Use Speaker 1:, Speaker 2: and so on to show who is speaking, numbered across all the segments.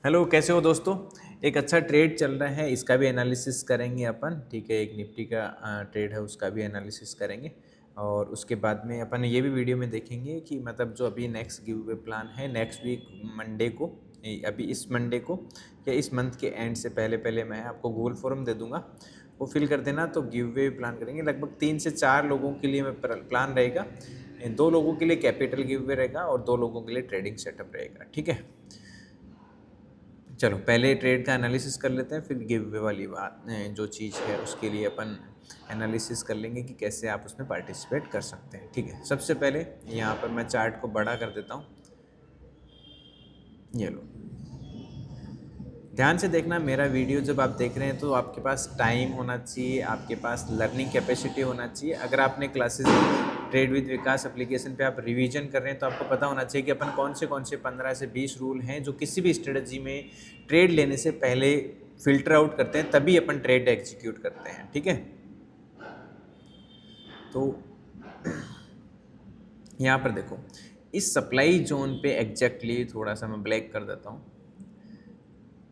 Speaker 1: Hello, कैसे हो दोस्तों। एक अच्छा ट्रेड चल रहा है, इसका भी एनालिसिस करेंगे अपन। ठीक है, एक निफ्टी का ट्रेड है, उसका भी एनालिसिस करेंगे। और उसके बाद में अपन ये भी वीडियो में देखेंगे कि मतलब जो अभी नेक्स्ट गिव अवे प्लान है नेक्स्ट वीक मंडे को, अभी इस मंडे को या इस मंथ के एंड से पहले पहले मैं आपको गूगल फॉर्म दे दूंगा, वो फिल कर देना। तो गिव अवे प्लान करेंगे, लगभग 3 से 4 लोगों के लिए मैं प्लान रहेगा। 2 लोगों के लिए कैपिटल गिव अवे रहेगा और 2 लोगों के लिए ट्रेडिंग सेटअप रहेगा। ठीक है, चलो पहले ट्रेड का एनालिसिस कर लेते हैं, फिर गिव अवे वाली बात जो चीज़ है उसके लिए अपन एनालिसिस कर लेंगे कि कैसे आप उसमें पार्टिसिपेट कर सकते हैं। ठीक है, सबसे पहले यहाँ पर मैं चार्ट को बड़ा कर देता हूँ। ये लो, ध्यान से देखना मेरा वीडियो। जब आप देख रहे हैं तो आपके पास टाइम होना चाहिए, आपके पास लर्निंग कैपेसिटी होना चाहिए। अगर आपने classes trade with Vikas application पे आप रिवीजन कर रहे हैं तो आपको पता होना चाहिए कि अपन कौन से 15 से 20 रूल हैं जो किसी भी स्ट्रेटजी में ट्रेड लेने से पहले फिल्टर आउट करते हैं, तभी अपन ट्रेड एग्जीक्यूट करते हैं। ठीक है, तो यहाँ पर देखो, इस सप्लाई जोन पे एग्जैक्टली थोड़ा सा मैं ब्लैक कर देता हूँ।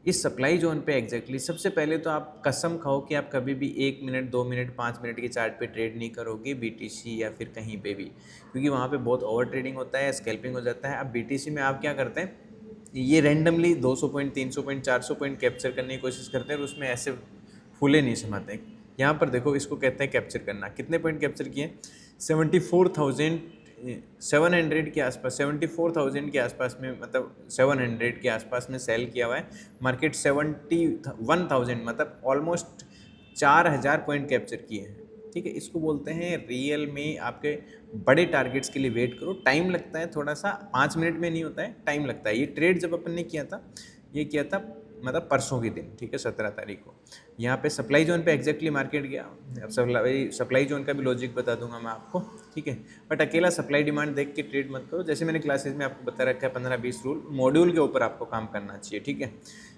Speaker 1: इस सप्लाई जोन पे एग्जैक्टली सबसे पहले तो आप कसम खाओ कि आप कभी भी 1 मिनट 2 मिनट 5 मिनट के चार्ट पे ट्रेड नहीं करोगे बीटीसी या फिर कहीं पे भी, क्योंकि वहाँ पे बहुत ओवर ट्रेडिंग होता है, स्कैल्पिंग हो जाता है। अब बीटीसी में आप क्या करते हैं, ये randomly 200 point 300 point 400 point capture करने की कोशिश करते हैं और उसमें ऐसे फूले नहीं समाते। यहाँ पर देखो, इसको कहते हैं कैप्चर करना। कितने पॉइंट कैप्चर किए, 74,700 के आसपास, 74,000 के आसपास में, मतलब 700 के आसपास में सेल किया हुआ है। मार्केट 71,000 मतलब ऑलमोस्ट 4,000 पॉइंट कैप्चर किए हैं। ठीक है, इसको बोलते हैं रियल में आपके बड़े टारगेट्स के लिए वेट करो। टाइम लगता है थोड़ा सा, 5 मिनट में नहीं होता है, टाइम लगता है। ये ट्रेड जब अपन ने किया था, ये किया था मतलब परसों के दिन, ठीक है, 17 तारीख को। यहाँ पे सप्लाई जोन पे एग्जैक्टली मार्केट गया। अब सप्लाई जोन का भी लॉजिक बता दूंगा मैं आपको। ठीक है, बट अकेला सप्लाई डिमांड देख के ट्रेड मत करो। जैसे मैंने क्लासेस में आपको बता रखा है 15-20 रूल, मॉड्यूल के ऊपर आपको काम करना चाहिए। ठीक है,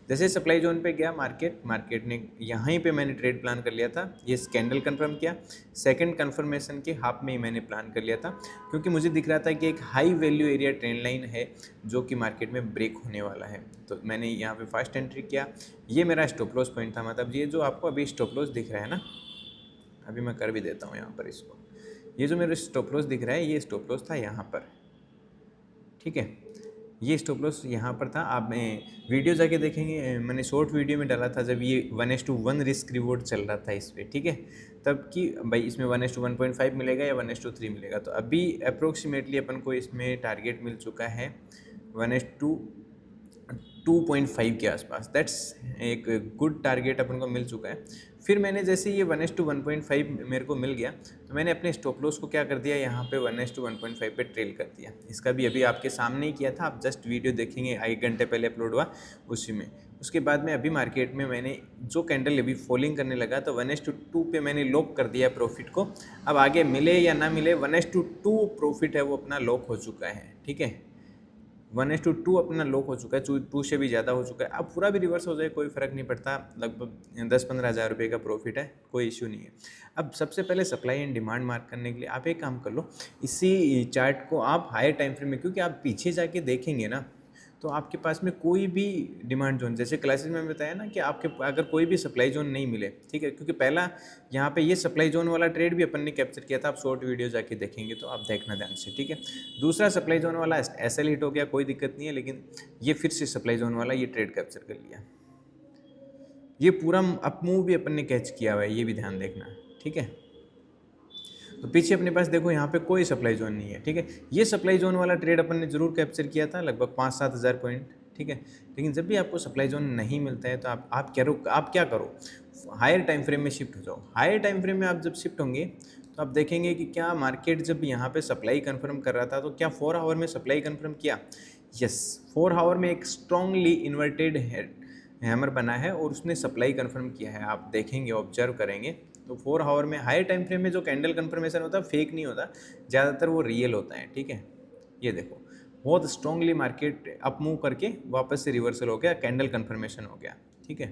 Speaker 1: जैसे सप्लाई जोन पे गया मार्केट ने यहाँ पे मैंने ट्रेड प्लान कर लिया था। ये कैंडल कंफर्म किया, सेकंड कंफर्मेशन के हाफ में ही मैंने प्लान कर लिया था, क्योंकि मुझे दिख रहा था कि एक high value area trend line है जो कि मार्केट में ब्रेक होने वाला है। तो मैंने यहाँ पे फर्स्ट एंट्री किया। ये मेरा स्टॉप लॉस पॉइंट था, मतलब ये जो आपको अभी स्टॉप लॉस दिख रहा है ना, अभी मैं कर भी देता हूँ यहाँ पर इसको। ये जो मेरा स्टॉप लॉस दिख रहा है, ये स्टॉप लॉस था यहाँ पर। ठीक है, ये स्टॉप लॉस यहाँ पर था। आप वीडियो जाके देखेंगे, मैंने शॉर्ट वीडियो में डाला था जब ये 1:1 रिस्क रिवॉर्ड चल रहा था इस पर। ठीक है, तब कि भाई इसमें 1:1.5 मिलेगा या 1:3 मिलेगा। तो अभी अप्रोक्सीमेटली अपन को इसमें टारगेट मिल चुका है 1:2.5 के आसपास। दैट्स एक गुड टारगेट अपन को मिल चुका है। फिर मैंने जैसे ये 1:1.5 मेरे को मिल गया, तो मैंने अपने स्टॉप लॉस को क्या कर दिया, यहाँ पे 1:1.5 पे ट्रेल कर दिया। इसका भी अभी आपके सामने ही किया था, आप जस्ट वीडियो देखेंगे, 1 घंटे पहले अपलोड हुआ उसी में। उसके बाद में अभी मार्केट में मैंने जो कैंडल अभी फॉलिंग करने लगा, तो 1:2 पे मैंने लॉक कर दिया प्रॉफिट को। अब आगे मिले या ना मिले, 1:2 प्रॉफिट है वो अपना लॉक हो चुका है। ठीक है, 1:2 अपना लॉक हो चुका है, 2 से भी ज़्यादा हो चुका है। अब पूरा भी रिवर्स हो जाए कोई फ़र्क नहीं पड़ता, लगभग 10-15 हज़ार रुपये का प्रॉफिट है, कोई इश्यू नहीं है। अब सबसे पहले सप्लाई एंड डिमांड मार्क करने के लिए आप एक काम कर लो, इसी चार्ट को आप हायर टाइम फ्रेम में, क्योंकि आप पीछे जाके देखेंगे ना, तो आपके पास में कोई भी डिमांड जोन, जैसे क्लासेस में बताया ना कि आपके अगर कोई भी सप्लाई जोन नहीं मिले, ठीक है, क्योंकि पहला यहाँ पे ये सप्लाई जोन वाला ट्रेड भी अपन ने कैप्चर किया था। आप शॉर्ट वीडियो जाके देखेंगे तो आप देखना ध्यान से। ठीक है, दूसरा सप्लाई जोन वाला एसएल हिट हो गया, कोई दिक्कत नहीं है, लेकिन ये फिर से सप्लाई जोन वाला ये ट्रेड कैप्चर कर लिया। ये पूरा अप मूव भी अपन ने कैच किया हुआ है, ये भी ध्यान देखना। ठीक है, तो पीछे अपने पास देखो, यहाँ पे कोई सप्लाई जोन नहीं है। ठीक है, ये सप्लाई जोन वाला ट्रेड अपन ने जरूर कैप्चर किया था, लगभग 5-7 हज़ार पॉइंट। ठीक है, लेकिन जब भी आपको सप्लाई जोन नहीं मिलता है तो आप क्या करो, हायर टाइम फ्रेम में शिफ्ट हो जाओ। हायर टाइम फ्रेम में आप जब शिफ्ट होंगे तो आप देखेंगे कि क्या मार्केट जब यहाँ पे सप्लाई कंफर्म कर रहा था, तो क्या 4 आवर में सप्लाई कंफर्म किया। यस, 4 आवर में एक स्ट्रांगली इन्वर्टेड हैमर बना है और उसने सप्लाई कंफर्म किया है। आप देखेंगे, ऑब्जर्व करेंगे तो 4 आवर में हाई टाइम फ्रेम में जो कैंडल कंफर्मेशन होता है फेक नहीं होता, ज़्यादातर वो रियल होता है। ठीक है, ये देखो, बहुत स्ट्रांगली मार्केट अप मूव करके वापस से रिवर्सल हो गया, कैंडल कंफर्मेशन हो गया। ठीक है,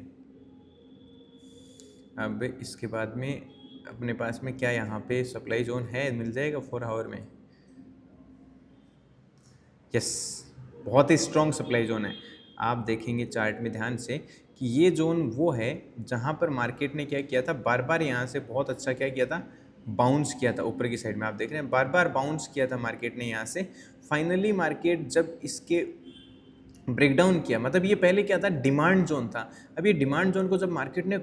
Speaker 1: अब इसके बाद में अपने पास में क्या यहाँ पे सप्लाई जोन है, मिल जाएगा 4 आवर में। यस, बहुत ही स्ट्रॉन्ग सप्लाई जोन है। आप देखेंगे चार्ट में ध्यान से कि ये जोन वो है जहाँ पर मार्केट ने क्या किया था, बार बार यहाँ से बहुत अच्छा क्या किया था, बाउंस किया था ऊपर की साइड में। आप देख रहे हैं बार बार बाउंस किया था मार्केट ने यहाँ से। फाइनली मार्केट जब इसके ब्रेकडाउन किया, मतलब ये पहले क्या था, डिमांड जोन था। अब ये डिमांड जोन को जब मार्केट ने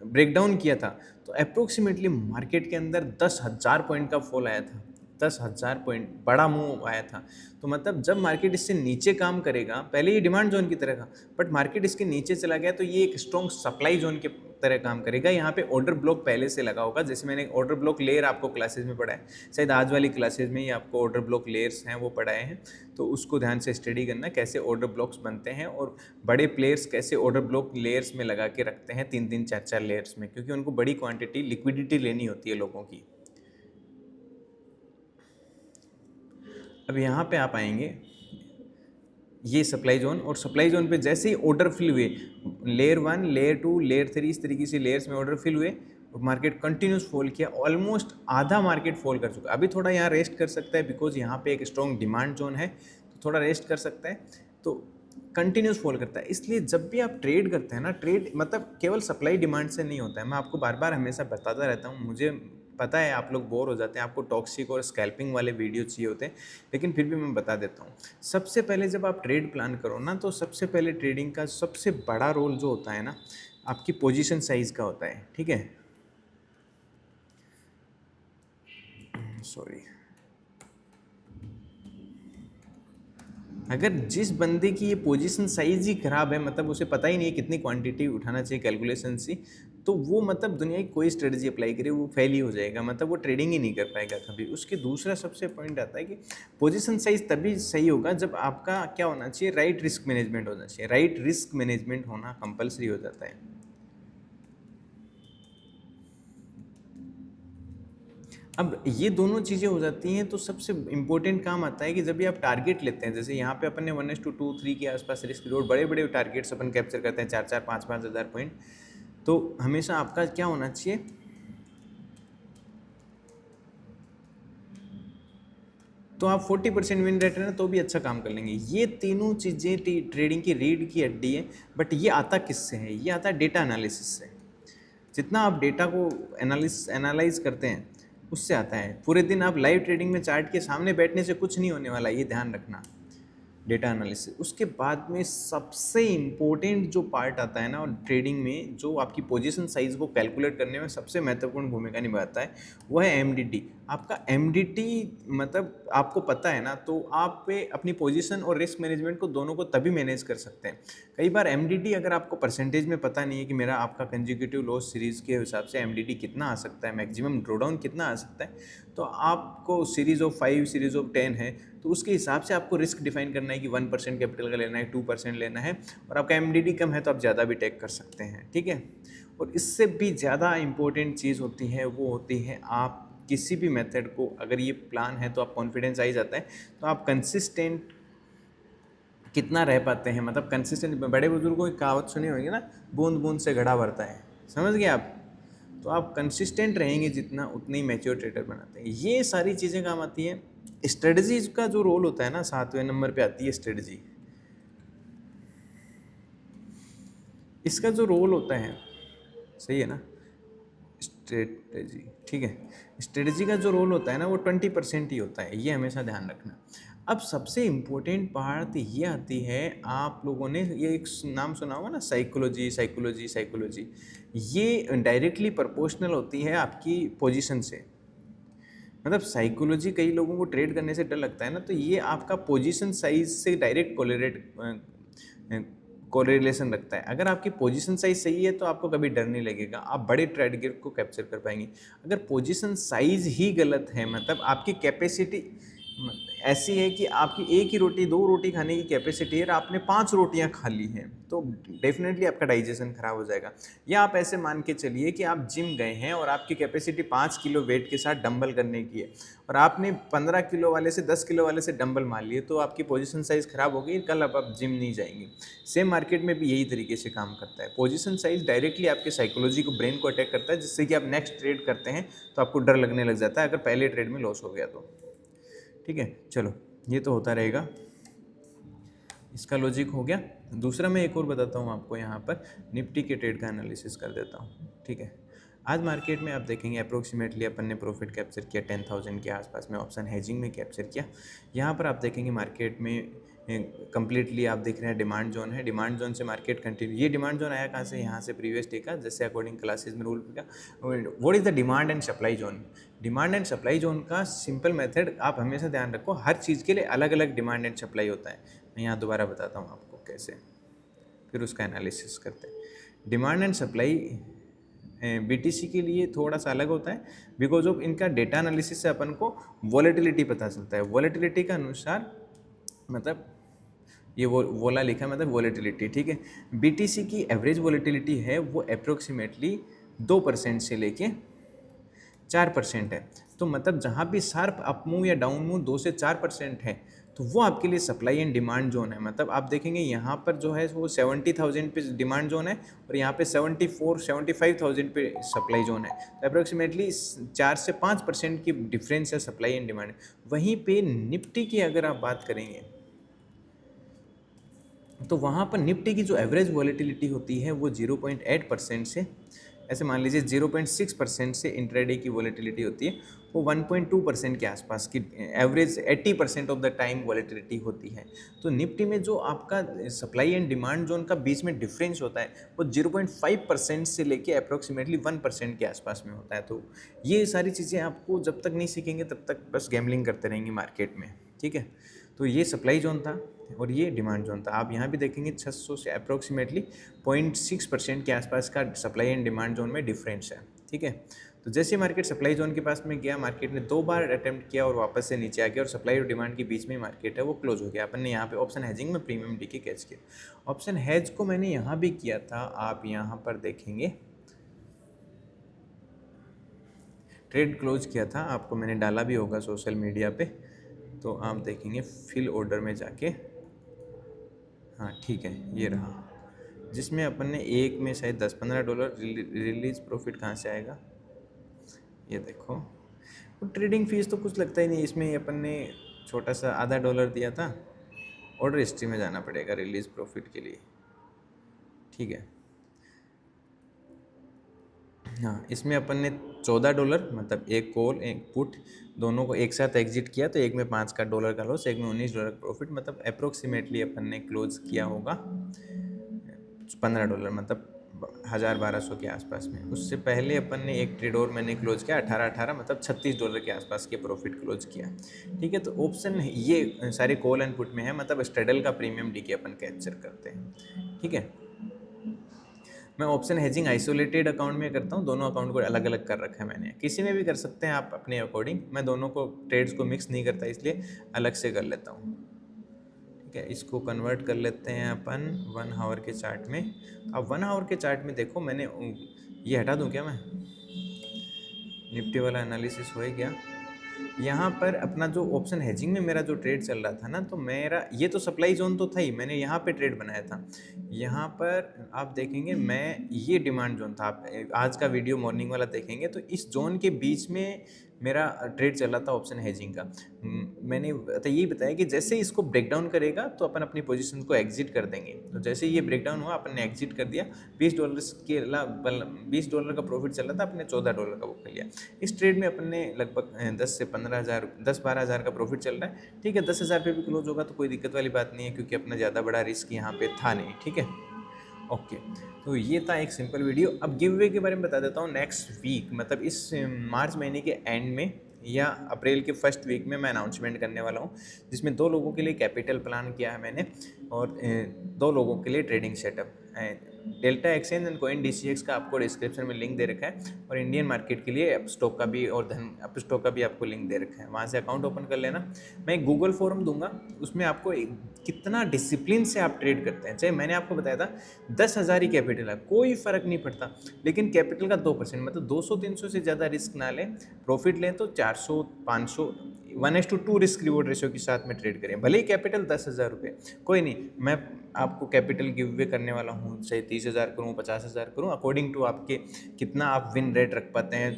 Speaker 1: ब्रेकडाउन किया था तो अप्रोक्सीमेटली मार्केट के अंदर 10,000 पॉइंट का फॉल आया था। 10,000 पॉइंट बड़ा मूव आया था। तो मतलब जब मार्केट इससे नीचे काम करेगा, पहले ये डिमांड जोन की तरह था, बट मार्केट इसके नीचे चला गया तो ये एक स्ट्रॉन्ग सप्लाई जोन के तरह काम करेगा। यहाँ पे ऑर्डर ब्लॉक पहले से लगा होगा, जैसे मैंने ऑर्डर ब्लॉक लेयर आपको क्लासेस में पढ़ाया, शायद आज वाली क्लासेस में ही आपको ऑर्डर ब्लॉक लेयर्स हैं वो पढ़ाए हैं। तो उसको ध्यान से स्टडी करना, कैसे ऑर्डर ब्लॉक्स बनते हैं और बड़े प्लेयर्स कैसे ऑर्डर ब्लॉक लेयर्स में लगा के रखते हैं 3-3 4-4 लेयर्स में, क्योंकि उनको बड़ी क्वांटिटी लिक्विडिटी लेनी होती है लोगों की। अब यहाँ पे आप आएंगे ये सप्लाई जोन, और सप्लाई जोन पे जैसे ही ऑर्डर फिल हुए, लेयर 1, लेयर 2, लेयर 3, इस तरीके से लेयर्स में ऑर्डर फिल हुए, मार्केट कंटिन्यूस फॉल किया, ऑलमोस्ट आधा मार्केट फॉल कर चुका। अभी थोड़ा यहाँ रेस्ट कर सकता है बिकॉज यहाँ पे एक स्ट्रॉन्ग डिमांड जोन है, तो थोड़ा रेस्ट कर सकता है। तो कंटिन्यूस फॉल करता है। इसलिए जब भी आप ट्रेड करते हैं ना, ट्रेड मतलब केवल सप्लाई डिमांड से नहीं होता है। मैं आपको बार बार हमेशा बताता रहता हूँ, मुझे पता है आप लोग बोर हो जाते हैं, आपको टॉक्सिक और स्कैल्पिंग वाले वीडियो चाहिए होते हैं, लेकिन फिर भी मैं बता देता हूँ। सबसे पहले जब आप ट्रेड प्लान करो ना, तो सबसे पहले ट्रेडिंग का सबसे बड़ा रोल जो होता है ना, आपकी पोजीशन साइज का होता है। ठीक है, सॉरी, अगर जिस बंदे की ये पोजीशन साइज ही खराब है, मतलब उसे पता ही नहीं है कितनी क्वांटिटी उठाना चाहिए कैलकुलेशन से, तो वो मतलब दुनिया की कोई स्ट्रेटजी अप्लाई करे वो फेल ही हो जाएगा, मतलब वो ट्रेडिंग ही नहीं कर पाएगा कभी। उसके दूसरा सबसे पॉइंट आता है कि पोजीशन साइज तभी सही होगा जब आपका क्या होना चाहिए, राइट रिस्क मैनेजमेंट होना चाहिए। राइट रिस्क मैनेजमेंट होना कंपलसरी हो जाता है। अब ये दोनों चीज़ें हो जाती हैं तो सबसे इम्पोर्टेंट काम आता है कि जब भी आप टारगेट लेते हैं, जैसे यहाँ पे अपन ने 1:2, 3 के आसपास रिस्क रिवॉर्ड बड़े बड़े टारगेट्स अपन कैप्चर करते हैं, 4-4, 5-5 हज़ार पॉइंट, तो हमेशा आपका क्या होना चाहिए, तो आप 40% विन रेट है ना तो भी अच्छा काम कर लेंगे। ये तीनों चीज़ें ट्रेडिंग की रीढ़ की हड्डी है। बट ये आता किससे है, ये आता है डेटा एनालिसिस से। जितना आप डेटा को एनालाइज करते हैं उससे आता है। पूरे दिन आप लाइव ट्रेडिंग में चार्ट के सामने बैठने से कुछ नहीं होने वाला, ये ध्यान रखना। डेटा एनालिसिस, उसके बाद में सबसे इम्पोर्टेंट जो पार्ट आता है ना और ट्रेडिंग में, जो आपकी पोजीशन साइज को कैलकुलेट करने में सबसे महत्वपूर्ण भूमिका निभाता है, वो है एमडीटी। आपका एमडीटी मतलब आपको पता है ना, तो आप पे अपनी पोजीशन और रिस्क मैनेजमेंट को दोनों को तभी मैनेज कर सकते हैं। कई बार एमडीटी अगर आपको परसेंटेज में पता नहीं है कि मेरा आपका कंजिक्यूटिव लॉस सीरीज़ के हिसाब से एमडीटी कितना आ सकता है, मैक्सिमम ड्रॉडाउन कितना आ सकता है, तो आपको सीरीज़ ऑफ 5, सीरीज़ ऑफ 10 है, तो उसके हिसाब से आपको रिस्क डिफाइन करना है कि 1% कैपिटल का लेना है, 2% लेना है, और आपका एमडीटी कम है तो आप ज़्यादा भी टेक कर सकते हैं। ठीक है, और इससे भी ज़्यादा इंपॉर्टेंट चीज़ होती है, वो होती है आप किसी भी मेथड को, अगर ये प्लान है तो आप कॉन्फिडेंस आ ही जाता है, तो आप कंसिस्टेंट कितना रह पाते हैं। मतलब कंसिस्टेंट, बड़े बुजुर्गों की कहावत सुनी होगी ना, बूंद बूंद से घड़ा भरता है, समझ गए आप। तो आप कंसिस्टेंट रहेंगे जितना, उतने ही मैच्योर ट्रेडर बनाते हैं। ये सारी चीज़ें काम आती हैं। स्ट्रेटजीज का जो रोल होता है ना, 7वें नंबर पे आती है स्ट्रेटजी। इसका जो रोल होता है, सही है ना, स्ट्रेटजी, ठीक है, स्ट्रेटजी का जो रोल होता है ना वो 20% ही होता है, ये हमेशा ध्यान रखना। अब सबसे इम्पोर्टेंट बात ये आती है, आप लोगों ने ये एक नाम सुना होगा ना, साइकोलॉजी साइकोलॉजी साइकोलॉजी। ये डायरेक्टली प्रोपोर्शनल होती है आपकी पोजीशन से। मतलब साइकोलॉजी, कई लोगों को ट्रेड करने से डर लगता है ना, तो ये आपका पोजीशन साइज से डायरेक्ट कोरिलेशन रखता है। अगर आपकी पोजीशन साइज सही है तो आपको कभी डर नहीं लगेगा, आप बड़े टारगेट को कैप्चर कर पाएंगे। अगर पोजीशन साइज ही गलत है, मतलब आपकी कैपेसिटी ऐसी है कि आपकी एक ही रोटी, 2 रोटी खाने की कैपेसिटी है और आपने 5 रोटियां खा ली हैं, तो डेफिनेटली आपका डाइजेशन खराब हो जाएगा। या आप ऐसे मान के चलिए कि आप जिम गए हैं और आपकी कैपेसिटी 5 किलो वेट के साथ डंबल करने की है, और आपने 15 किलो वाले से, 10 किलो वाले से डंबल मार लिए, तो आपकी पोजीशन साइज खराब हो गई, कल अब आप जिम नहीं जाएंगे। सेम मार्केट में भी यही तरीके से काम करता है। पोजीशन साइज डायरेक्टली आपके साइकोलॉजी को, ब्रेन को अटैक करता है, जिससे कि आप नेक्स्ट ट्रेड करते हैं तो आपको डर लगने लग जाता है अगर पहले ट्रेड में लॉस हो गया तो। ठीक है, चलो ये तो होता रहेगा। इसका लॉजिक हो गया। दूसरा मैं एक और बताता हूँ आपको, यहाँ पर निफ्टी के ट्रेड का एनालिसिस कर देता हूँ, ठीक है। आज मार्केट में आप देखेंगे अप्रोक्सीमेटली अपन ने प्रॉफिट कैप्चर किया 10,000 के आसपास में, ऑप्शन हेजिंग में कैप्चर किया। यहाँ पर आप देखेंगे मार्केट में कंप्लीटली आप देख रहे हैं डिमांड जोन है, डिमांड जोन से मार्केट कंटिन्यू, ये डिमांड जोन आया कहाँ से, यहाँ से प्रीवियस डे का, जैसे अकॉर्डिंग क्लासेस में रूल का what is the demand and supply zone. Demand and supply zone का सिंपल मेथड आप हमेशा ध्यान रखो, हर चीज़ के लिए अलग अलग डिमांड एंड सप्लाई होता है। मैं यहाँ दोबारा बताता हूँ आपको कैसे, फिर उसका एनालिसिस करते हैं। डिमांड एंड सप्लाई बीटीसी के लिए थोड़ा सा अलग होता है, बिकॉज ऑफ इनका डेटा एनालिसिस से अपन को वॉलेटिलिटी पता चलता है। वॉलेटिलिटी का अनुसार मतलब ये वोला लिखा है, मतलब वॉलेटिलिटी, ठीक है। बीटीसी की एवरेज वॉलेटिलिटी है वो अप्रोक्सीमेटली 2% से लेके 4% है। तो मतलब जहाँ भी शार्प अप मूव या डाउन मूव 2 से 4% है, तो वो आपके लिए सप्लाई एंड डिमांड जोन है। मतलब आप देखेंगे यहाँ पर जो है वो 70,000 पे डिमांड जोन है और यहाँ पे 75,000 पे सप्लाई जोन है। तो अप्रोक्सीमेटली 4 से 5% की डिफरेंस है सप्लाई एंड डिमांड। वहीं पे निफ्टी की अगर आप बात करेंगे तो वहाँ पर निफ्टी की जो एवरेज वॉलेटिलिटी होती है वो 0.8% से, ऐसे मान लीजिए 0.6% से इंट्राडे की वॉलेटिलिटी होती है, वो 1.2% के आसपास की average 80% of the time volatility होती है। तो निफ्टी में जो आपका सप्लाई एंड डिमांड जोन का बीच में डिफरेंस होता है वो 0.5% से लेके अप्रोक्सीमेटली 1% के आसपास में होता है। तो ये सारी चीज़ें आपको जब तक नहीं सीखेंगे तब तक बस गैम्बलिंग करते रहेंगे मार्केट में, ठीक है। तो ये सप्लाई जोन था और ये डिमांड जोन था। आप यहाँ भी देखेंगे 600 से अप्रोक्सीमेटली 0.6% के आसपास का सप्लाई एंड डिमांड जोन में डिफरेंस है, ठीक है। तो जैसे मार्केट सप्लाई जोन के पास में गया, मार्केट ने 2 बार अटेम्प्ट किया और वापस से नीचे आ गया और सप्लाई और डिमांड के बीच में मार्केट है वो क्लोज हो गया। अपन ने यहाँ पे ऑप्शन हेजिंग में प्रीमियम डी के कैच किया। ऑप्शन हेज को मैंने यहाँ भी किया था, आप यहाँ पर देखेंगे ट्रेड क्लोज किया था, आपको मैंने डाला भी होगा सोशल मीडिया पे, तो आप देखेंगे फिल ऑर्डर में जाके, हाँ ठीक है ये रहा, जिसमें अपन ने एक में शायद $10-15 रिलीज प्रॉफिट कहाँ से आएगा, ये देखो। वो ट्रेडिंग फीस तो कुछ लगता ही नहीं इसमें, अपन ने छोटा सा $0.5 दिया था। ऑर्डर हिस्ट्री में जाना पड़ेगा रिलीज प्रॉफिट के लिए, ठीक है। हाँ, इसमें अपन ने $14 मतलब एक कॉल एक पुट दोनों को एक साथ एग्जिट किया, तो एक में $5 का लॉस, एक में $19 का प्रॉफिट, मतलब अप्रोक्सीमेटली अपन ने क्लोज किया होगा $15, मतलब 1,000-1,200 के आसपास में। उससे पहले अपन ने एक ट्रेड और मैंने क्लोज किया 18 मतलब $36 के आसपास के प्रॉफिट क्लोज किया, ठीक है। तो ऑप्शन ये सारे कॉल एंड पुट में है, मतलब स्ट्रेडल का प्रीमियम डी के अपन कैप्चर करते हैं, ठीक है। मैं ऑप्शन हेजिंग आइसोलेटेड अकाउंट में करता हूँ, दोनों अकाउंट को अलग अलग कर रखा है मैंने, किसी में भी कर सकते हैं आप अपने अकॉर्डिंग। मैं दोनों को ट्रेड्स को मिक्स नहीं करता, इसलिए अलग से कर लेता हूँ, ठीक है। इसको कन्वर्ट कर लेते हैं अपन 1 आवर के चार्ट में। अब 1 आवर के चार्ट में देखो, मैंने ये हटा दूँ क्या, मैं निफ्टी वाला एनालिसिस हो ही गया। यहाँ पर अपना जो ऑप्शन हेजिंग में मेरा जो ट्रेड चल रहा था ना, तो मेरा ये तो सप्लाई जोन तो था ही, मैंने यहाँ पे ट्रेड बनाया था। यहाँ पर आप देखेंगे मैं ये डिमांड जोन था, आप आज का वीडियो मॉर्निंग वाला देखेंगे तो इस जोन के बीच में मेरा ट्रेड चल रहा था ऑप्शन हेजिंग का। मैंने तो यही बताया कि जैसे इसको ब्रेक डाउन करेगा तो अपन अपनी पोजीशन को एग्जिट कर देंगे। तो जैसे ये ब्रेक डाउन हुआ अपन ने एग्जिट कर दिया, $20 के अलावा $20 का प्रॉफिट चल रहा था, अपने $14 का बुक कर लिया। इस ट्रेड में अपन ने लगभग 10 से 15,000 10-12 हज़ार का प्रॉफिट चल रहा है, ठीक है। 10,000 पे भी क्लोज होगा तो कोई दिक्कत वाली बात नहीं है, क्योंकि अपना ज़्यादा बड़ा रिस्क यहाँ पे था नहीं, ठीक है। ओके, तो ये था एक सिंपल वीडियो। अब गिव अवे के बारे में बता देता हूँ। नेक्स्ट वीक मतलब इस मार्च महीने के एंड में या अप्रैल के फर्स्ट वीक में मैं अनाउंसमेंट करने वाला हूँ, जिसमें 2 लोगों के लिए कैपिटल प्लान किया है मैंने और 2 लोगों के लिए trading setup. Delta exchange and coin DCX का आपको डिस्क्रिप्शन में लिंक दे रखा है, और इंडियन मार्केट के लिए स्टॉक का भी और अप स्टॉक का भी आपको लिंक दे रखा है, वहाँ से अकाउंट ओपन कर लेना। मैं एक गूगल फॉर्म दूंगा, उसमें आपको कितना डिसिप्लिन से आप ट्रेड करते हैं, चाहे मैंने आपको बताया था 10,000 ही कैपिटल है, कोई फ़र्क नहीं पड़ता, लेकिन कैपिटल का 2% मतलब 200-300 से ज़्यादा रिस्क ना लें, प्रॉफिट लें तो 400-500 1:2 रिस्क रिवॉर्ड रेशियो के साथ में ट्रेड करें। भले ही कैपिटल 10,000 रुपये, कोई नहीं, मैं आपको कैपिटल गिव अवे करने वाला हूँ, चाहे 30,000 करूँ 50,000 करूँ, अकॉर्डिंग टू आपके कितना आप विन रेट रख पाते हैं,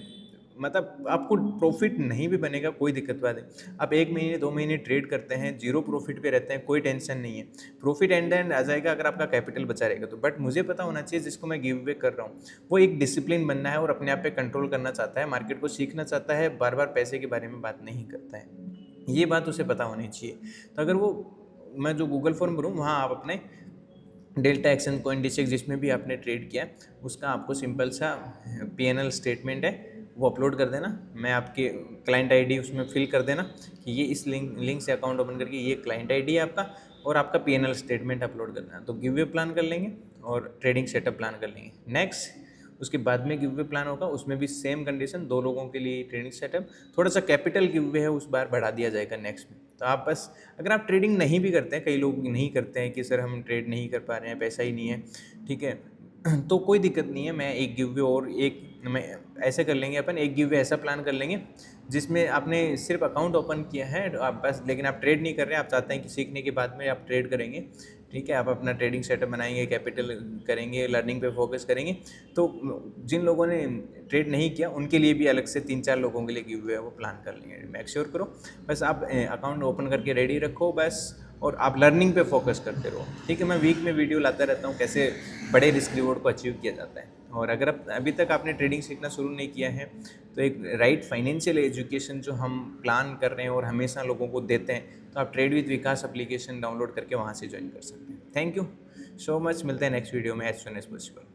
Speaker 1: मतलब आपको प्रॉफिट नहीं भी बनेगा कोई दिक्कत बात है, आप 1 महीने 2 महीने ट्रेड करते हैं, जीरो प्रॉफिट पे रहते हैं, कोई टेंशन नहीं है, प्रॉफिट एंड एंड आ जाएगा अगर आपका कैपिटल बचा रहेगा तो। बट मुझे पता होना चाहिए जिसको मैं गिव अवे कर रहा हूँ वो एक डिसिप्लिन बनना है और अपने आप पे कंट्रोल करना चाहता है, मार्केट को सीखना चाहता है, बार बार पैसे के बारे में बात नहीं करता है, ये बात उसे पता होनी चाहिए। तो अगर वो मैं जो गूगल फॉर्म भरूँ वहाँ आप अपने डेल्टा एक्शन कॉइनडिसेक्स जिसमें भी आपने ट्रेड किया उसका आपको सिंपल सा पीएनएल स्टेटमेंट है वो अपलोड कर देना, मैं आपके क्लाइंट आईडी उसमें फिल कर देना कि ये इस लिंक से अकाउंट ओपन करके ये क्लाइंट आईडी है आपका, और आपका पीएनएल स्टेटमेंट अपलोड करना है। तो गिव वे प्लान कर लेंगे और ट्रेडिंग सेटअप प्लान कर लेंगे। नेक्स्ट उसके बाद में गिव वे प्लान होगा, उसमें भी सेम कंडीशन, 2 लोगों के लिए ट्रेडिंग सेटअप, थोड़ा सा कैपिटल गिव वे है उस बार बढ़ा दिया जाएगा नेक्स्ट में। तो आप बस अगर आप ट्रेडिंग नहीं भी करते हैं, कई लोग नहीं करते हैं कि सर हम ट्रेड नहीं कर पा रहे हैं, पैसा ही नहीं है, ठीक है, तो कोई दिक्कत नहीं है, मैं एक गिव वे और एक मैं ऐसे कर लेंगे अपन, एक गिव वे ऐसा प्लान कर लेंगे जिसमें आपने सिर्फ अकाउंट ओपन किया है आप बस, लेकिन आप ट्रेड नहीं कर रहे हैं, आप चाहते हैं कि सीखने के बाद में आप ट्रेड करेंगे, ठीक है, आप अपना ट्रेडिंग सेटअप बनाएंगे, कैपिटल करेंगे, लर्निंग पे फोकस करेंगे। तो जिन लोगों ने ट्रेड नहीं किया उनके लिए भी अलग से 3-4 लोगों के लिए गिव अवे है वो प्लान कर लेंगे। मेक श्योर करो बस आप अकाउंट ओपन करके रेडी रखो बस, और आप लर्निंग पे फोकस करते रहो, ठीक है। मैं वीक में वीडियो लाता रहता हूँ कैसे बड़े रिस्क रिवॉर्ड को अचीव किया जाता है। और अगर आप अभी तक आपने ट्रेडिंग सीखना शुरू नहीं किया है तो एक राइट फाइनेंशियल एजुकेशन जो हम प्लान कर रहे हैं और हमेशा लोगों को देते हैं, तो आप trade with Vikas application download करके वहाँ से ज्वाइन कर सकते हैं। थैंक यू सो मच, मिलते हैं नेक्स्ट वीडियो में एज सून एज पॉसिबल।